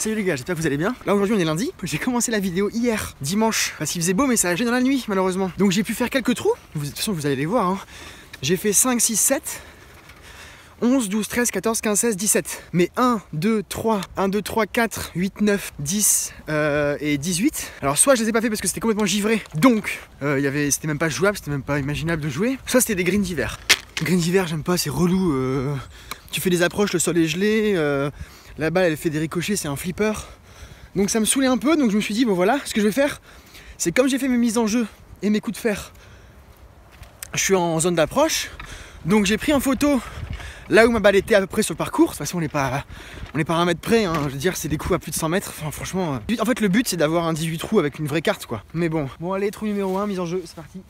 Salut les gars, j'espère que vous allez bien. Là aujourd'hui on est lundi, j'ai commencé la vidéo hier, dimanche, parce qu'il faisait beau mais ça a gelé dans la nuit malheureusement. Donc j'ai pu faire quelques trous, de toute façon vous allez les voir hein. J'ai fait 5, 6, 7, 11, 12, 13, 14, 15, 16, 17. Mais 1, 2, 3, 1, 2, 3, 4, 8, 9, 10 et 18. Alors soit je les ai pas fait parce que c'était complètement givré, donc c'était même pas jouable, c'était même pas imaginable de jouer. Soit c'était des greens d'hiver. Greens d'hiver j'aime pas, c'est relou. Tu fais des approches, le sol est gelé, la balle elle fait des ricochets, c'est un flipper. Donc ça me saoulait un peu, donc je me suis dit bon voilà, ce que je vais faire, c'est comme j'ai fait mes mises en jeu et mes coups de fer, je suis en zone d'approche, donc j'ai pris en photo là où ma balle était à peu près sur le parcours. De toute façon on n'est pas à 1 mètre près, hein. Je veux dire c'est des coups à plus de 100 mètres, enfin franchement. En fait le but c'est d'avoir un 18 trous avec une vraie carte quoi. Mais bon allez, trou numéro 1, mise en jeu, c'est parti.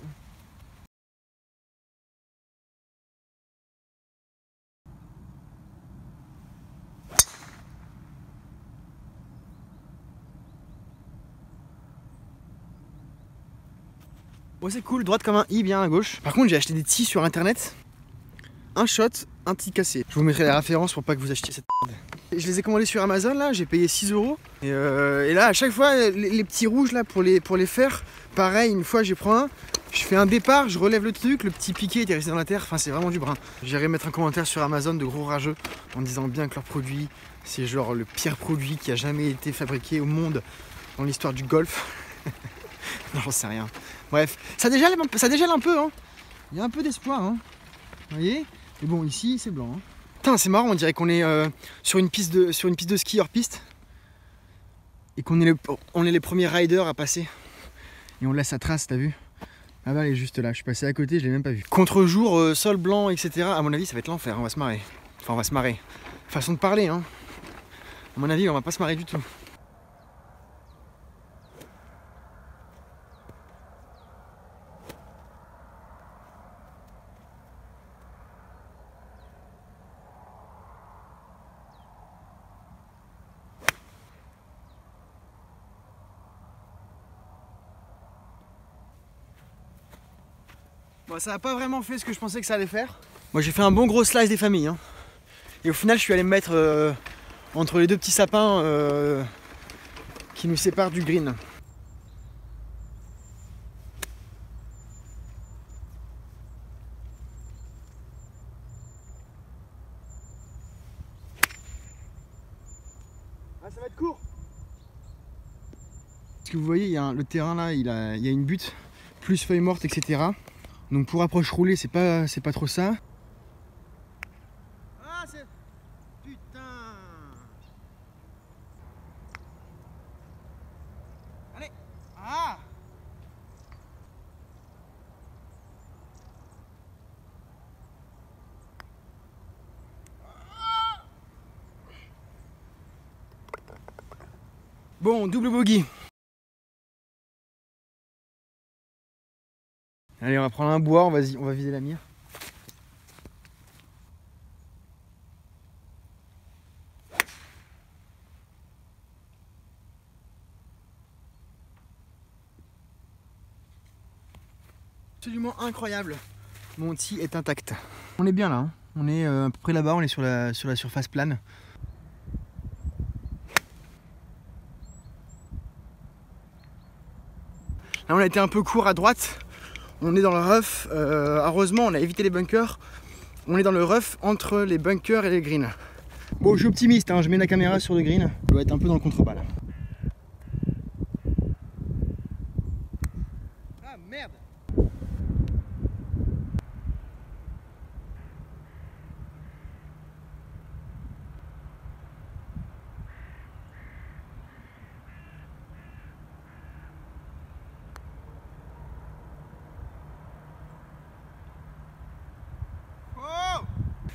Bon c'est cool, droite comme un i bien à gauche. Par contre j'ai acheté des tis sur internet. Un shot, un tis cassé. Je vous mettrai la référence pour pas que vous achetiez cette merde. Je les ai commandés sur Amazon là, j'ai payé 6 €. Et là à chaque fois les petits rouges là pour les faire, pareil, une fois je prends un, je fais un départ, je relève le truc, le petit piqué était resté dans la terre, enfin c'est vraiment du brin. J'irai mettre un commentaire sur Amazon de gros rageux en disant bien que leur produit c'est genre le pire produit qui a jamais été fabriqué au monde dans l'histoire du golf. Non j'en sais rien. Bref, ça dégèle un peu hein. Il y a un peu d'espoir hein. Vous voyez? Mais bon ici c'est blanc hein. Putain c'est marrant, on dirait qu'on est sur une piste de ski hors piste. Et qu'on est les premiers riders à passer. Et on laisse sa trace, t'as vu? Ah bah elle est juste là, je suis passé à côté, je l'ai même pas vu. Contre-jour, sol blanc, etc. À mon avis ça va être l'enfer, on va se marrer. Enfin on va se marrer. Façon de parler hein. À mon avis on va pas se marrer du tout. Bon, ça n'a pas vraiment fait ce que je pensais que ça allait faire. Moi j'ai fait un bon gros slice des familles hein. Et au final je suis allé me mettre entre les deux petits sapins qui nous séparent du green. Ah ça va être court. Parce que vous voyez il y a le terrain là, il y a une butte, plus feuilles mortes etc. Donc pour approche roulée c'est pas trop ça. Ah c'est... Putain. Allez. Ah. Bon, double bogey. Allez, on va prendre un bois, on va viser la mire. Absolument incroyable. Mon tee est intact. On est bien là, hein. On est à peu près là-bas, on est sur la surface plane. Là on a été un peu court à droite. On est dans le rough, heureusement on a évité les bunkers. On est dans le rough entre les bunkers et les greens. Bon je suis optimiste, hein. Je mets la caméra sur le green. Je dois être un peu dans le contre-bas là. Ah merde.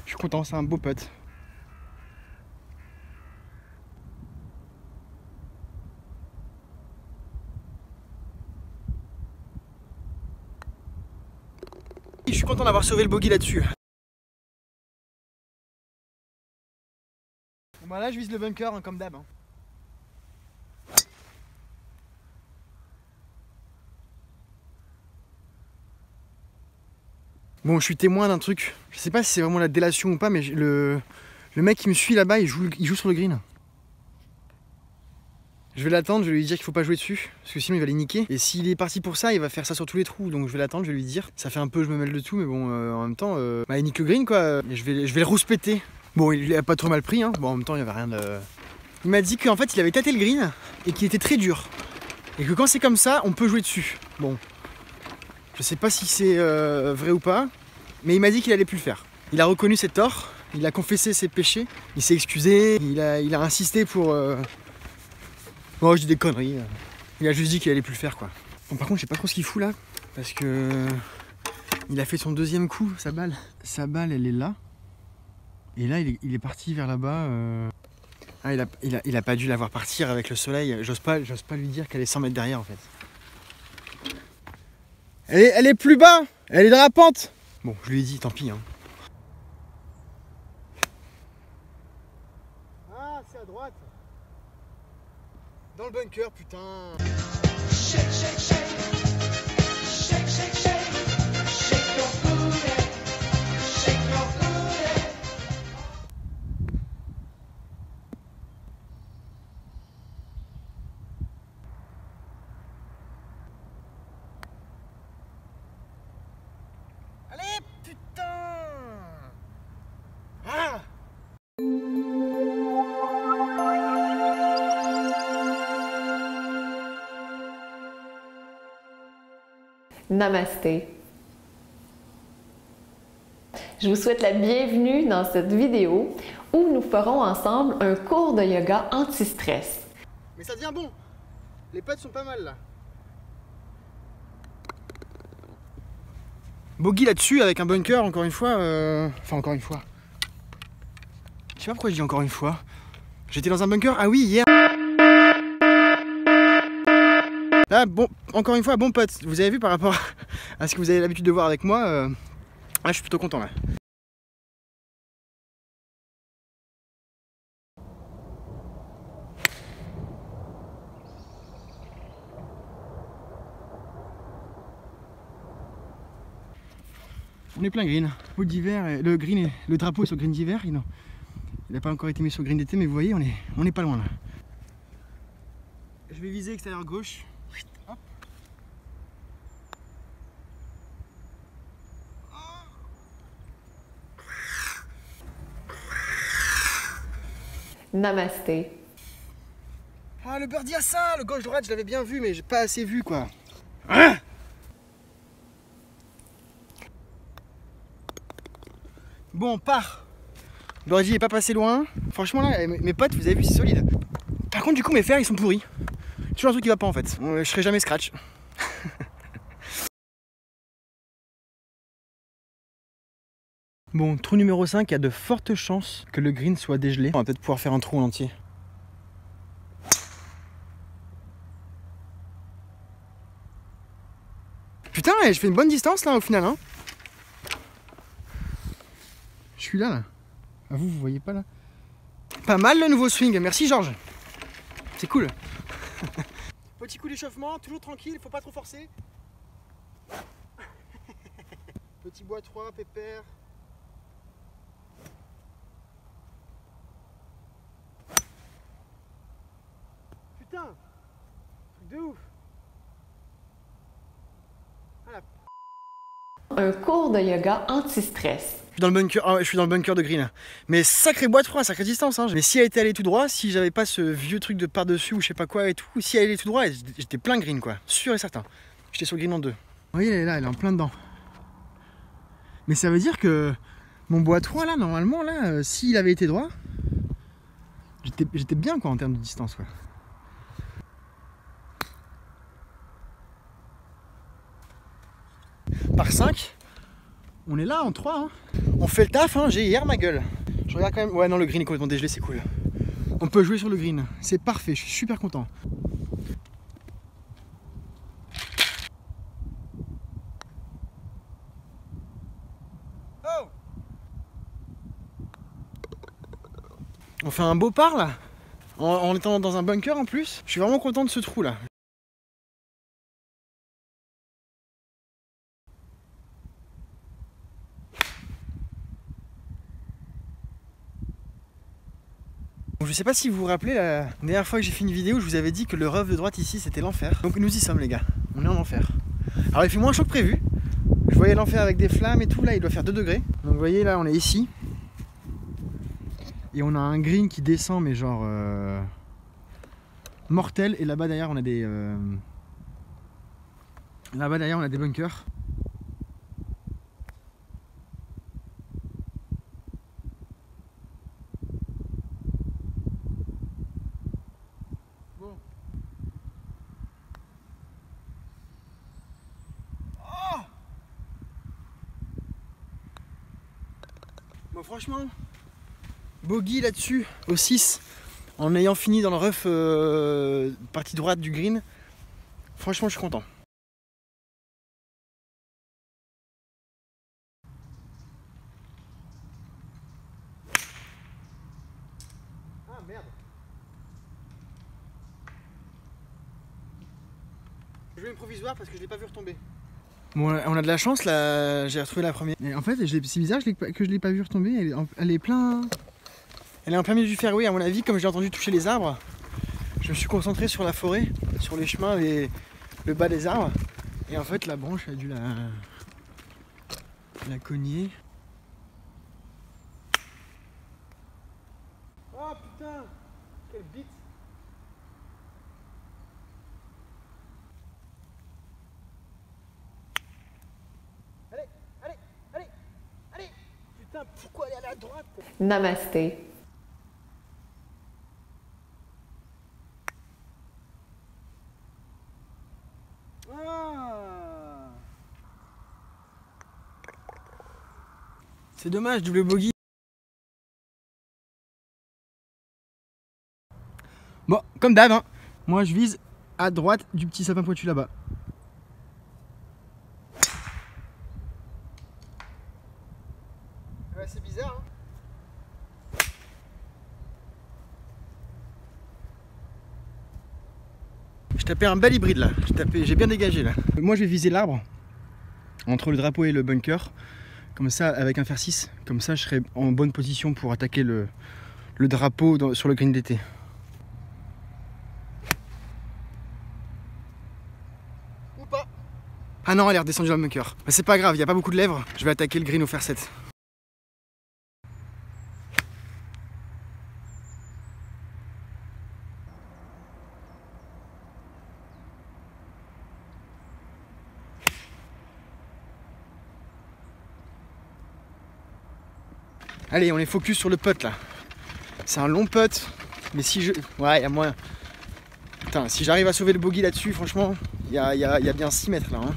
Je suis content, c'est un beau putt. Je suis content d'avoir sauvé le bogey là-dessus. Bon bah là je vise le bunker hein, comme d'hab. Hein. Bon, je suis témoin d'un truc. Je sais pas si c'est vraiment la délation ou pas, mais le mec qui me suit là-bas, il joue sur le green. Je vais l'attendre, je vais lui dire qu'il faut pas jouer dessus, parce que sinon il va les niquer. Et s'il est parti pour ça, il va faire ça sur tous les trous, donc je vais l'attendre, je vais lui dire. Ça fait un peu, je me mêle de tout, mais bon, en même temps, bah, il nique le green quoi. Et je vais le rouspéter. Bon, il a pas trop mal pris, hein. Bon, en même temps, il y avait rien de. Il m'a dit qu'en fait, il avait tâté le green et qu'il était très dur. Et que quand c'est comme ça, on peut jouer dessus. Bon, je sais pas si c'est vrai ou pas, mais il m'a dit qu'il allait plus le faire. Il a reconnu ses torts, il a confessé ses péchés, il s'est excusé, il a insisté pour. Bon, je dis des conneries. Il a juste dit qu'il allait plus le faire quoi. Bon, par contre, je sais pas trop ce qu'il fout là, parce que il a fait son deuxième coup, sa balle. Sa balle, elle est là. Et là, il est parti vers là-bas. Ah, il a pas dû la voir partir avec le soleil. J'ose pas lui dire qu'elle est 100 mètres derrière en fait. Elle est plus bas. Elle est dans la pente. Bon, je lui ai dit, tant pis. Hein. Ah, c'est à droite. Dans le bunker, putain. Shake, shake, shake. Shake, shake, shake. Shake your booty. Shake your booty. Allez, putain. Ah. Namasté. Je vous souhaite la bienvenue dans cette vidéo où nous ferons ensemble un cours de yoga anti-stress. Mais ça devient bon. Les potes sont pas mal là. Bogey là-dessus avec un bunker encore une fois. Enfin encore une fois. Je sais pas pourquoi je dis encore une fois. J'étais dans un bunker, ah oui, hier. Là, bon, encore une fois, bon pote, vous avez vu par rapport à ce que vous avez l'habitude de voir avec moi, là je suis plutôt content là. On est plein green, pot d'hiver, le drapeau est sur green d'hiver, il n'a pas encore été mis sur green d'été, mais vous voyez, on est pas loin là. Je vais viser extérieur gauche. Hop. Namasté. Ah, le birdie à ça, le gauche-droite, je l'avais bien vu, mais j'ai pas assez vu quoi. Hein? Bon, on part. Le birdie est pas passé loin. Franchement, là, mes potes, vous avez vu, c'est solide. Par contre, du coup, mes fers, ils sont pourris. Toujours un truc qui va pas en fait. Je serai jamais scratch. Bon, trou numéro 5, il y a de fortes chances que le green soit dégelé. On va peut-être pouvoir faire un trou en entier. Putain, je fais une bonne distance là au final. Hein. Je suis là. Ah, vous voyez pas là? Pas mal le nouveau swing, merci Georges. C'est cool. Petit coup d'échauffement, toujours tranquille, faut pas trop forcer. Petit bois 3, pépère. Putain, truc de ouf. Voilà. Un cours de yoga anti-stress. Je suis dans le bunker de green. Mais sacré bois de froid, sacrée distance. Hein. Mais si elle était allée tout droit, si j'avais pas ce vieux truc de par-dessus ou je sais pas quoi et tout, si elle allait tout droit, j'étais plein green quoi. Sûr et certain. J'étais sur le green en 2. Vous voyez, elle est là, elle est en plein dedans. Mais ça veut dire que mon bois 3 là, normalement, là, s'il avait été droit, j'étais bien quoi en termes de distance quoi. Par 5, on est là en 3. Hein. On fait le taf, hein. J'ai hier ma gueule. Je regarde quand même. Ouais, non, le green est complètement dégelé, c'est cool. On peut jouer sur le green, c'est parfait, je suis super content. Oh, on fait un beau par là, en étant dans un bunker en plus. Je suis vraiment content de ce trou là. je sais pas si vous vous rappelez, la dernière fois que j'ai fait une vidéo, je vous avais dit que le rough de droite ici c'était l'enfer. Donc nous y sommes les gars, on est en enfer. Alors il fait moins chaud que prévu. Je voyais l'enfer avec des flammes et tout, là il doit faire 2 degrés. Donc vous voyez là on est ici. Et on a un green qui descend mais genre mortel. Et là-bas derrière on a des bunkers. Bon. Oh bon franchement, bogey là-dessus au 6 en ayant fini dans le rough partie droite du green. Franchement je suis content. Ah merde. Je vais une provisoire parce que je l'ai pas vu retomber. Bon, on a de la chance là, j'ai retrouvé la première. Et en fait, c'est bizarre que je l'ai pas vu retomber. Elle est en plein milieu du fairway à mon avis. Comme j'ai entendu toucher les arbres, je me suis concentré sur la forêt, sur les chemins et le bas des arbres. Et en fait, la branche a dû la cogner. Oh putain, quelle bite. Allez, putain, pourquoi aller à la droite? Namasté. Ah. C'est dommage, double bogey. Bon, comme d'hab, hein. Moi je vise à droite du petit sapin pointu là-bas. Ouais, c'est bizarre, hein. Je tapais un bel hybride là, j'ai bien dégagé là. Moi je vais viser l'arbre entre le drapeau et le bunker, comme ça avec un fer 6, comme ça je serai en bonne position pour attaquer le drapeau sur le green d'été. Ou pas. Ah non, elle est redescendue dans le bunker. Mais c'est pas grave, il n'y a pas beaucoup de lèvres, je vais attaquer le green au fer 7. Allez, on est focus sur le putt là. C'est un long putt, mais si je... Ouais, il y a moyen. Putain, si j'arrive à sauver le bogey là-dessus, franchement, il y a bien 6 mètres là. Hein.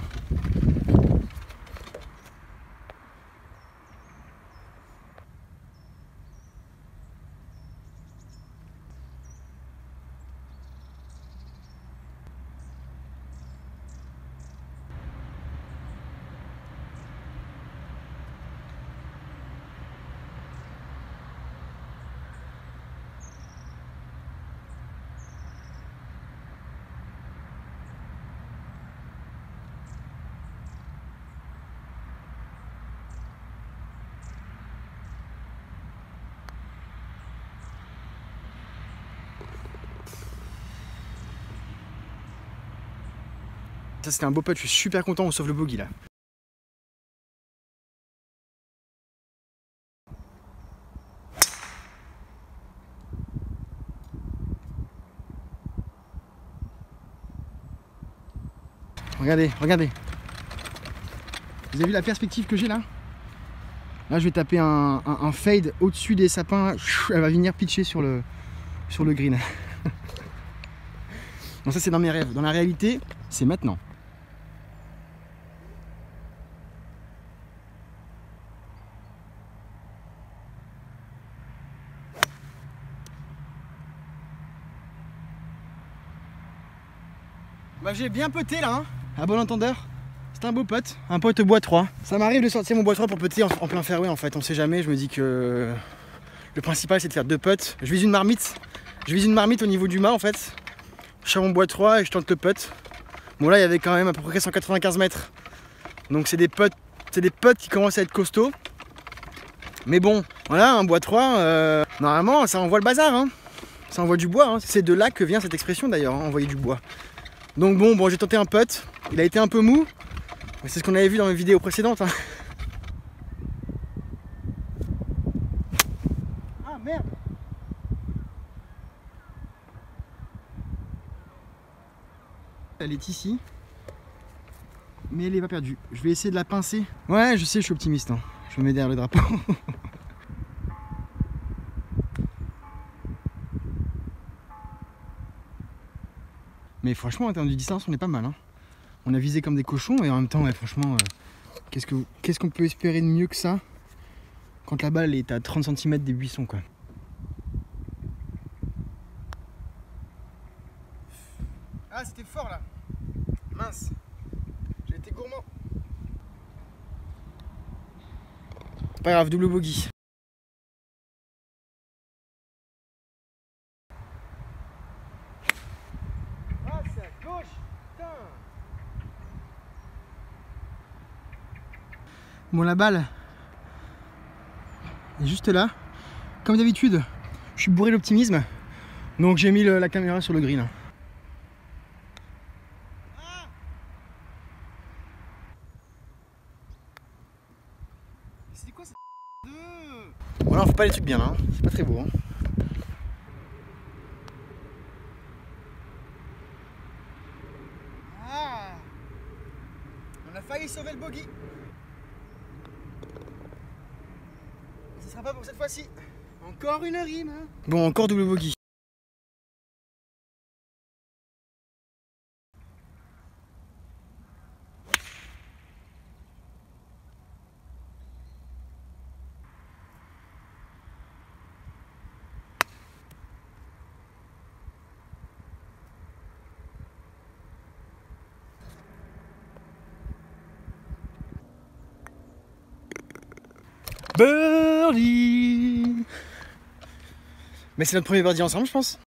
Ça c'était un beau putt, je suis super content, on sauve le bogey là. Regardez, regardez. Vous avez vu la perspective que j'ai là? Là je vais taper un fade au-dessus des sapins, elle va venir pitcher sur le green. Bon ça c'est dans mes rêves, dans la réalité c'est maintenant. Bah j'ai bien puté là, hein, à bon entendeur. C'est un beau putt, un putt bois 3. Ça m'arrive de sortir mon bois 3 pour putter en plein fairway en fait, on sait jamais, je me dis que le principal c'est de faire 2 putts. Je vise une marmite au niveau du mât en fait. Je sors mon bois 3 et je tente le putt. Bon là il y avait quand même à peu près 195 mètres. Donc c'est des putts qui commencent à être costauds. Mais bon, voilà, un bois 3, normalement ça envoie le bazar hein. Ça envoie du bois, hein. C'est de là que vient cette expression d'ailleurs, hein, envoyer du bois. Donc bon, j'ai tenté un putt. Il a été un peu mou. Mais c'est ce qu'on avait vu dans mes vidéos précédentes. Hein. Ah merde! Elle est ici. Mais elle est pas perdue. Je vais essayer de la pincer. Ouais, je sais, je suis optimiste. Hein. Je me mets derrière le drapeau. Mais franchement, en termes de distance, on est pas mal. Hein. On a visé comme des cochons et en même temps, ouais, franchement, qu'est-ce qu'on peut espérer de mieux que ça quand la balle est à 30 cm des buissons, quoi. Ah, c'était fort là. Mince. J'ai été gourmand. Pas grave, double bogey. Ah, c'est à gauche. Putain. Bon, la balle est juste là. Comme d'habitude, je suis bourré d'optimisme. Donc j'ai mis la caméra sur le green. C'est quoi cette de... Bon, alors faut pas les trucs bien là, hein. C'est pas très beau. Hein. Ah, on a failli sauver le bogey. Ce sera pas pour cette fois-ci. Encore une rime. Hein. Bon, encore double bogey. Birdie. Mais c'est notre premier birdie ensemble, je pense.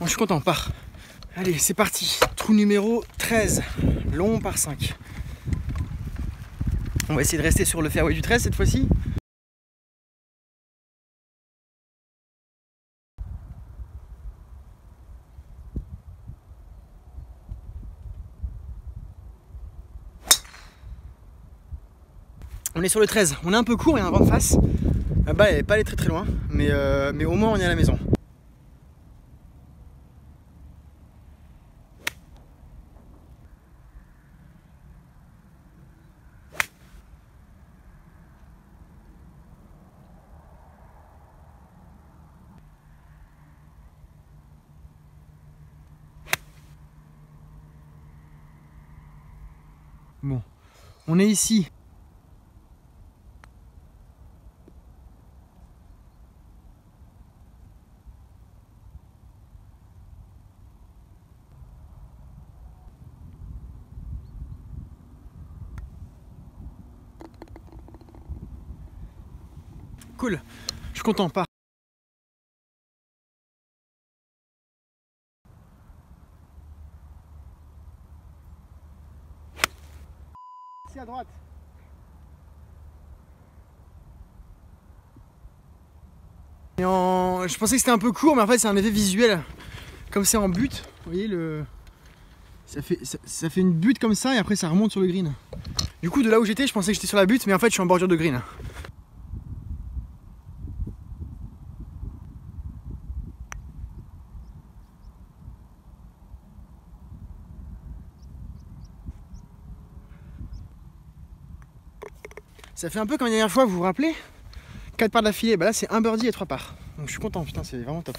Bon, je suis content, on part. Allez, c'est parti. Trou numéro 13, long par 5. On va essayer de rester sur le fairway du 13 cette fois-ci. On est sur le 13, on est un peu court, il y a un vent de face. La balle elle n'est pas allée très très loin, mais au moins on est à la maison. Bon, on est ici. Cool, je suis content, pas. Ici à droite. Et je pensais que c'était un peu court, mais en fait c'est un effet visuel. Comme c'est en butte, vous voyez ça fait une butte comme ça et après ça remonte sur le green. Du coup de là où j'étais, je pensais que j'étais sur la butte, mais en fait je suis en bordure de green. Ça fait un peu comme la dernière fois, vous vous rappelez? 4 parts d'affilée, bah là c'est un birdie et 3 parts. Donc je suis content, putain, c'est vraiment top.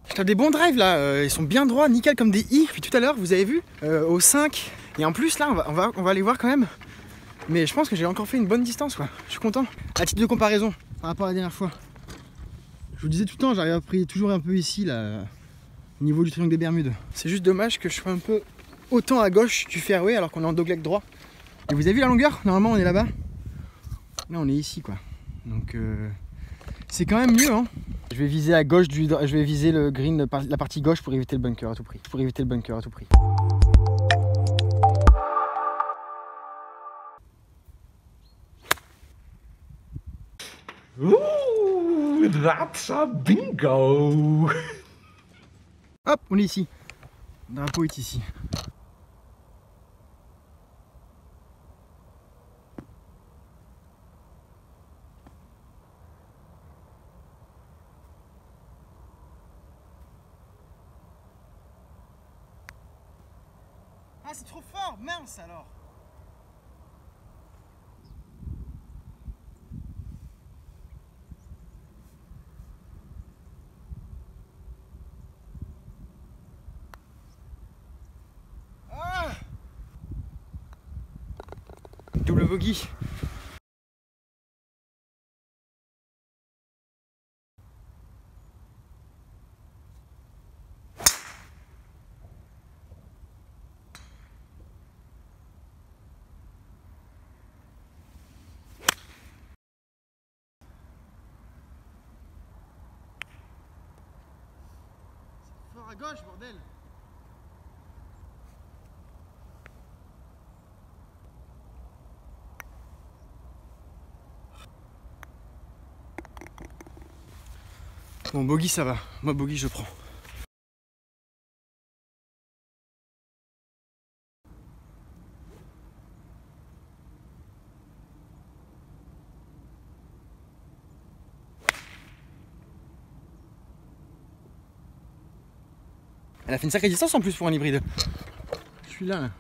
Je tape des bons drives là, ils sont bien droits, nickel comme des i. Puis tout à l'heure, vous avez vu, au 5. Et en plus là, on va aller voir quand même Mais je pense que j'ai encore fait une bonne distance, quoi. Je suis content. À titre de comparaison, par rapport à la dernière fois. Je vous disais tout le temps, j'arrive à prier toujours un peu ici, là, au niveau du triangle des Bermudes. C'est juste dommage que je sois un peu autant à gauche du fairway alors qu'on est en dogleg droit. Et vous avez vu la longueur? Normalement on est là-bas. Là on est ici, quoi. Donc c'est quand même mieux, hein. Je vais viser à gauche je vais viser le green, la partie gauche pour éviter le bunker à tout prix. Ooh, that's a bingo! Hop, on est ici. Le drapeau est ici. Ah, c'est trop fort, mince alors. Ah, double bogey. Fort à gauche, bordel. Bon, bogey ça va. Moi, bogey je prends. Elle a fait une sacrée distance en plus pour un hybride. Celui-là, là.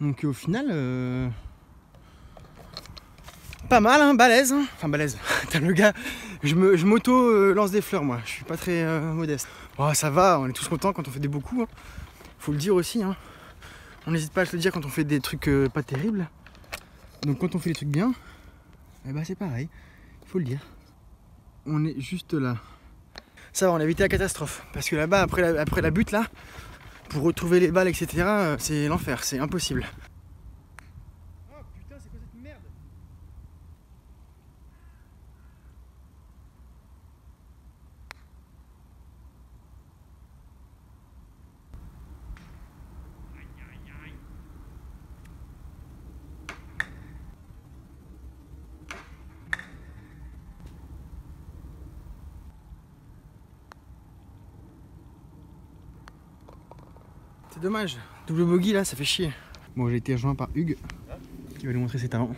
Donc au final, pas mal, hein, balèze. Hein. Enfin balèze. T'as le gars, je m'auto lance des fleurs moi. Je suis pas très modeste. Oh, ça va, on est tous contents quand on fait des beaux coups. Hein. Faut le dire aussi. Hein. On n'hésite pas à se le dire quand on fait des trucs pas terribles. Donc quand on fait des trucs bien, eh ben c'est pareil. Il faut le dire. On est juste là. Ça va, on a évité la catastrophe. Parce que là-bas, après la butte, là, pour retrouver les balles, etc., c'est l'enfer, c'est impossible. Oh putain, c'est quoi cette merde? C'est dommage, double bogey là, ça fait chier. Bon, j'ai été rejoint par Hugues, qui va nous montrer ses talents.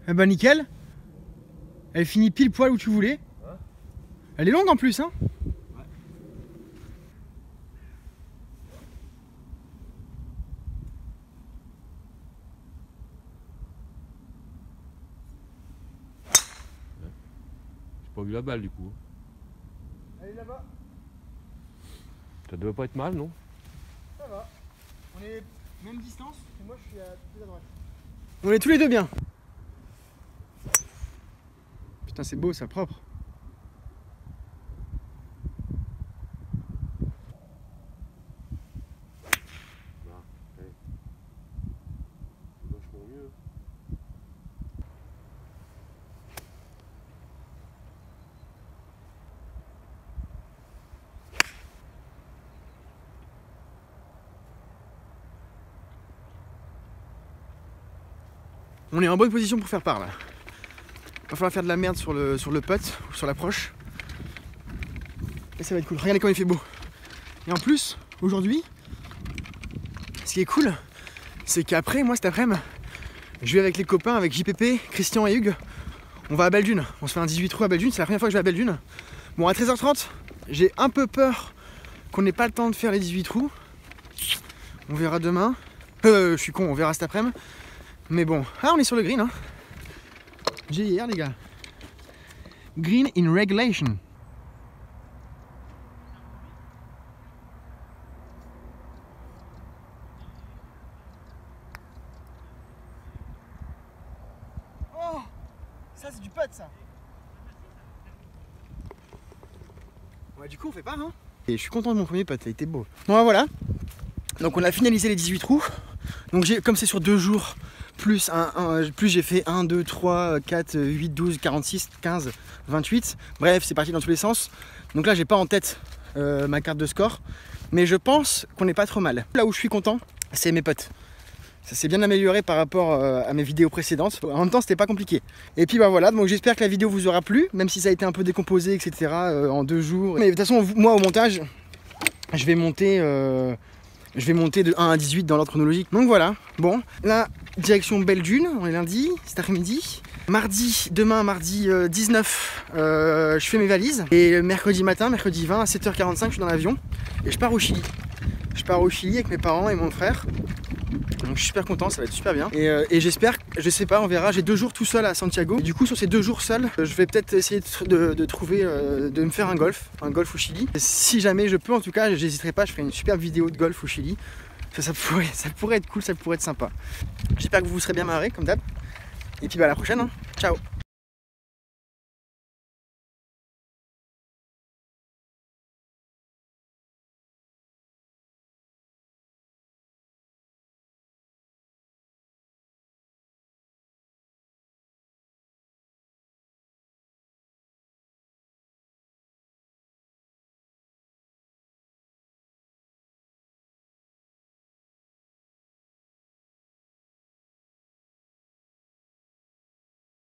Eh ben nickel. Elle finit pile poil où tu voulais. Elle est longue en plus, hein. J'ai pas vu la balle du coup. Elle est là-bas. Ça devait pas être mal, non? Ça va. On est même distance, et moi je suis plus à droite. On est tous les deux bien. Putain, c'est beau, ça, propre. C'est vachement mieux. On est en bonne position pour faire part là. Va falloir faire de la merde sur le putt ou sur l'approche. Et ça va être cool. Regardez comme il fait beau. Et en plus, aujourd'hui, ce qui est cool, c'est qu'après, moi cet après-midi, je vais avec les copains, avec JPP, Christian et Hugues. On va à Belle-Dune. On se fait un 18 trous à Belle-Dune. C'est la première fois que je vais à Belle-Dune. Bon, à 13h30, j'ai un peu peur qu'on n'ait pas le temps de faire les 18 trous. On verra demain. Je suis con, on verra cet après-midi. Mais bon, ah on est sur le green hein. GIR les gars. Green in regulation. Oh, ça c'est du putt ça. Ouais, du coup on fait pas hein. Et je suis content de mon premier putt, ça a été beau. Bon voilà. Donc on a finalisé les 18 trous. Donc comme c'est sur 2 jours, plus j'ai fait 1, 2, 3, 4, 8, 12, 46, 15, 28. Bref, c'est parti dans tous les sens. Donc là j'ai pas en tête ma carte de score. Mais je pense qu'on n'est pas trop mal. Là où je suis content, c'est mes putts. Ça s'est bien amélioré par rapport à mes vidéos précédentes. En même temps, c'était pas compliqué. Et puis bah voilà, donc j'espère que la vidéo vous aura plu, même si ça a été un peu décomposé, etc. En 2 jours. Mais de toute façon, moi au montage, je vais monter de 1 à 18 dans l'ordre chronologique. Donc voilà, bon, là, direction Belle Dune, on est lundi, cet après-midi. Demain, mardi 19, je fais mes valises. Et mercredi matin, mercredi 20, à 7h45, je suis dans l'avion. Et je pars au Chili. Je pars au Chili avec mes parents et mon frère. Donc je suis super content, ça va être super bien. Et j'espère, je sais pas, on verra. J'ai 2 jours tout seul à Santiago. Et du coup, sur ces 2 jours seuls, je vais peut-être essayer de trouver, de me faire un golf au Chili. Et si jamais je peux, en tout cas, j'hésiterai pas, je ferai une superbe vidéo de golf au Chili. Ça pourrait être cool, ça pourrait être sympa. J'espère que vous vous serez bien marrés, comme d'hab. Et puis bah à la prochaine, hein. Ciao.